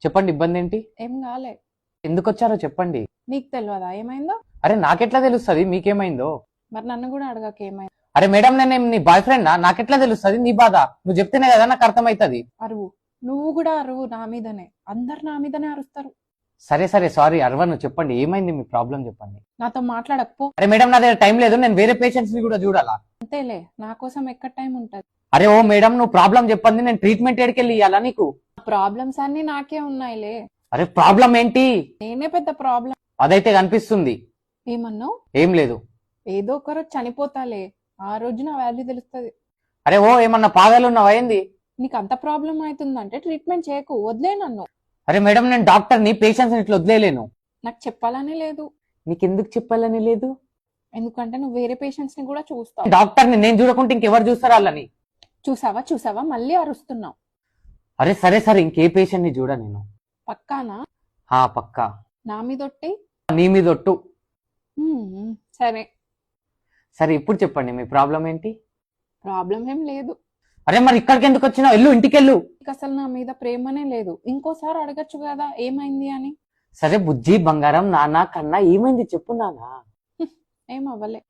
చెప్పండి, ఇబ్బంది ఏంటి? ఏం కాలే. ఎందుకు వచ్చారో చెప్పండి. నీకు తెలియదా ఏమైందో? అరే నాకెట్లా తెలుస్తుంది మీకేమైందో? మరి నన్ను కూడా అడగక ఏమైంది. అరే మేడం, నేను నీ బాయ్ ఫ్రెండ్ నాకెట్లా తెలుస్తుంది నీ బాధ? నువ్వు చెప్తేనే కదా నాకు అర్థమవుతుంది. అరువు, నువ్వు కూడా అరువు నా మీదనే. అందరు నా మీదనే అరుస్తారు. సరే సరే సారీ అరవను, చెప్పండి ఏమైంది మీ ప్రాబ్లం చెప్పండి. నాతో మాట్లాడకపో. అరే మేడం, నా దగ్గర టైం లేదు, నేను వేరే పేషెంట్స్ ని కూడా చూడాలా. అంతేలే, నా కోసం ఎక్కడ టైం ఉంటది. అరే ఓ మేడం, నువ్వు ప్రాబ్లం చెప్పండి, నేను ట్రీట్మెంట్ ఎక్కడికెళ్ళి ఇవ్వాలా నీకు? ప్రాబ్లమ్స్ అన్ని నాకే ఉన్నాయిలే. అరే ప్రాబ్లం ఏంటి? నేనే పెద్ద ప్రాబ్లం. అదైతే కనిపిస్తుంది. ఏమన్నావు? ఏం లేదు. ఏదో ఒక రోజు చనిపోతాలే, ఆ రోజు నా వాల్యూ తెలుస్తుంది. అరే ఓ, ఏమన్నా పాగాలు ఉన్నావా ఏంది? నీకు అంత ప్రాబ్లం అవుతుందంటే ట్రీట్మెంట్ చేయకు, వదిలే నన్ను. అరే మేడం, నేను డాక్టర్ని, పేషెంట్స్ ఇట్లా వదిలేలేను. నాకు చెప్పాలని లేదు. నీకెందుకు చెప్పాలని లేదు? ఎందుకంటే నువ్వు వేరే పేషెంట్స్ ని కూడా చూస్తావు. డాక్టర్ని నేను చూడకుంటే ఇంకెవరు చూస్తారు వాళ్ళని? చూసావా చూసావా, మళ్ళీ అరుస్తున్నావు. అరే సరే సరే, ఇంకే పేషెంట్ ని చూడ నేను. పక్కానా? పక్కా. నా మీదొట్టి. నీ మీద ఒట్టు. సరే. సరే ఇప్పుడు చెప్పండి మీ ప్రాబ్లం ఏంటి? ప్రాబ్లం ఏం లేదు. అరే మరి ఇక్కడికి ఎందుకు వచ్చినావు? వెళ్ళు, ఇంటికెళ్ళు. నీకు అసలు నా మీద ప్రేమనే లేదు. ఇంకోసారి అడగచ్చు కదా ఏమైంది అని. సరే బుజ్జి బంగారం, నాన్న కన్నా ఏమైంది చెప్పు నాన్న. ఏం అవ్వలే.